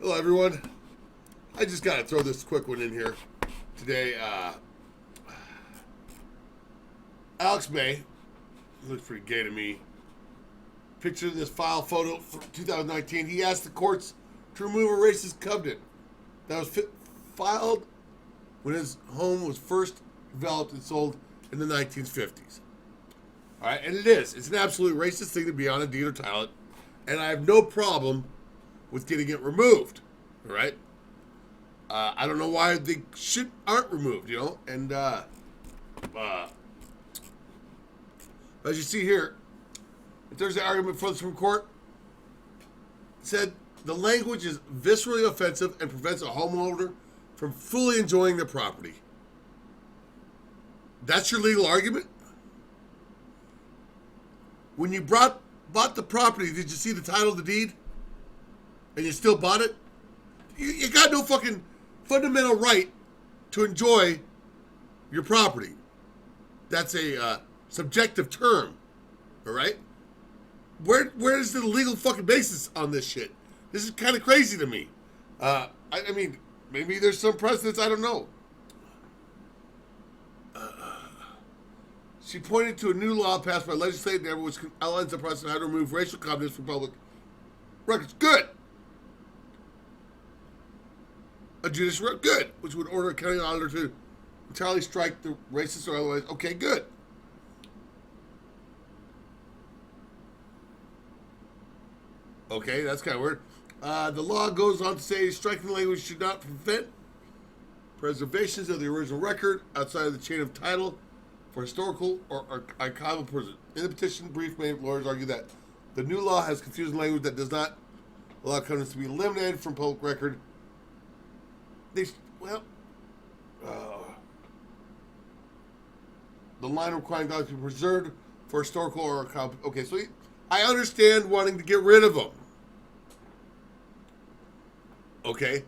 Hello, everyone. I just got to throw this quick one in here today. Alex May, looks pretty gay to me. Picture this file photo from 2019. He asked the courts to remove a racist covenant that was filed when his home was first developed and sold in the 1950s. All right, and it is. It's an absolute racist thing to be on a deed or title, and I have no problem with getting it removed. All right. I don't know why they aren't removed, and as you see here, if there's an argument for the Supreme Court, it said the language is viscerally offensive and prevents a homeowner from fully enjoying their property. That's your legal argument? When you bought the property, did you see the title of the deed? And you still bought it? You got no fucking fundamental right to enjoy your property. That's a subjective term, all right? Where is the legal fucking basis on this shit? This is kind of crazy to me. I mean, maybe there's some precedents, I don't know. She pointed to a new law passed by legislative never which outlines the process of how to remove racial covenants from public records. Good. A judicial record. Good. Which would order a county auditor to entirely strike the racist or otherwise. Okay, good. Okay, that's kind of weird. The law goes on to say striking the language should not prevent preservations of the original record outside of the chain of title for historical or archival purposes. In the petition brief, many lawyers argue that the new law has confusing language that does not allow covenants to be eliminated from public record. The line requiring documents to be preserved for historical or archival. Okay, so I understand wanting to get rid of them. Okay.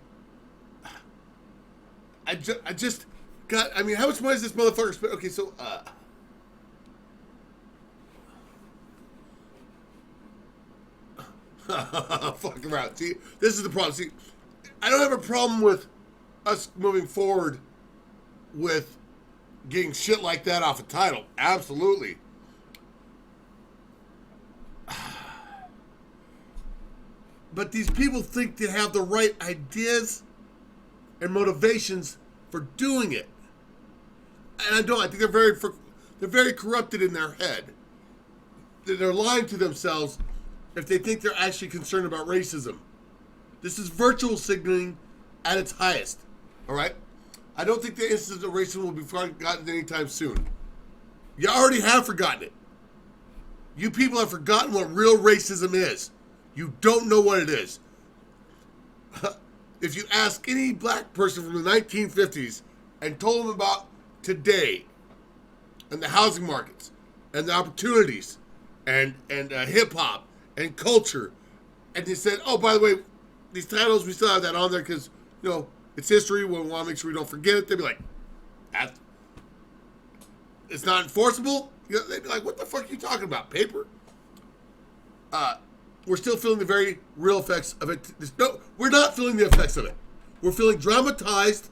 I just got, I mean, how much money is this motherfucker spend? Okay, so, fuck around. See, this is the problem. See, I don't have a problem with us moving forward with getting shit like that off a title. Absolutely. But these people think they have the right ideas and motivations for doing it. And I don't. I think they're very corrupted in their head. They're lying to themselves if they think they're actually concerned about racism. This is virtual signaling at its highest. All right? I don't think the instance of racism will be forgotten anytime soon. You already have forgotten it. You people have forgotten what real racism is. You don't know what it is. If you ask any black person from the 1950s and told them about today and the housing markets and the opportunities and hip-hop and culture, and they said, oh, by the way, these titles, we still have that on there because, it's history. We want to make sure we don't forget it. They'd be like, it's not enforceable? They'd be like, what the fuck are you talking about? Paper? We're still feeling the very real effects of it. No, we're not feeling the effects of it. We're feeling dramatized,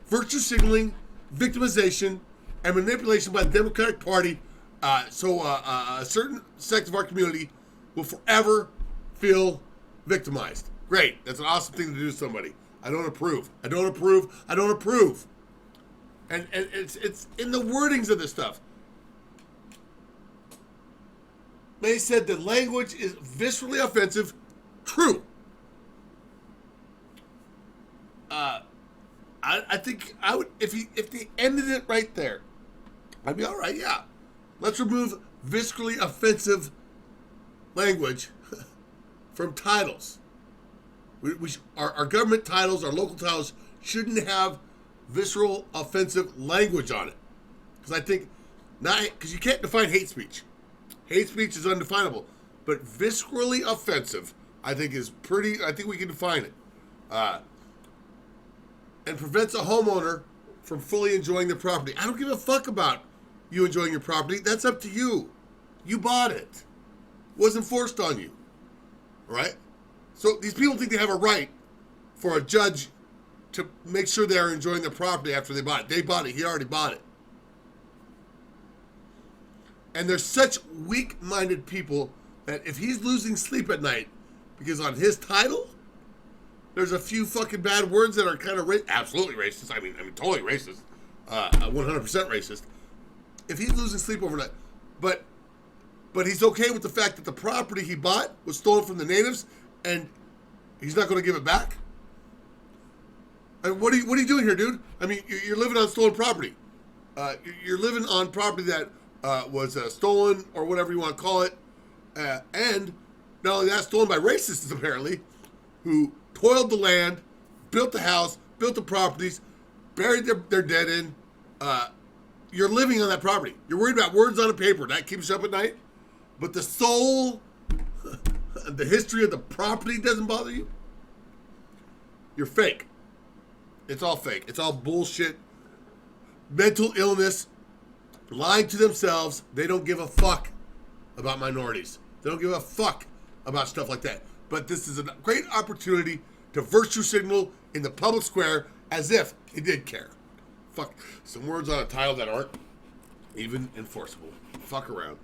virtue signaling, victimization, and manipulation by the Democratic Party. So a certain sect of our community will forever feel victimized. Great. That's an awesome thing to do to somebody. I don't approve. I don't approve. I don't approve. And it's in the wordings of this stuff. They said the language is viscerally offensive. True. I think I would if they ended it right there, I'd be all right. Yeah, let's remove viscerally offensive language from titles. Our government titles, our local titles shouldn't have visceral offensive language on it, because I think because you can't define hate speech. Hate speech is undefinable, but viscerally offensive, I think I think we can define it. And prevents a homeowner from fully enjoying their property. I don't give a fuck about you enjoying your property. That's up to you. You bought it. It wasn't forced on you. All right? So these people think they have a right for a judge to make sure they're enjoying their property after they bought it. They bought it. He already bought it. And there's such weak-minded people that if he's losing sleep at night because on his title, there's a few fucking bad words that are kind of absolutely racist. I mean, totally racist. 100% racist. If he's losing sleep overnight, but he's okay with the fact that the property he bought was stolen from the natives, and he's not going to give it back. And what are you doing here, dude? I mean, you're living on stolen property. You're living on property that was stolen or whatever you want to call it, and not only that, stolen by racists apparently, who toiled the land, built the house, built the properties, buried their dead in. You're living on that property. You're worried about words on a paper. That keeps you up at night. But the soul, the history of the property doesn't bother you. You're fake. It's all fake. It's all bullshit. Mental illness. Lying to themselves. They don't give a fuck about minorities. They don't give a fuck about stuff like that. But this is a great opportunity to virtue signal in the public square as if they did care. Fuck. Some words on a title that aren't even enforceable. Fuck around.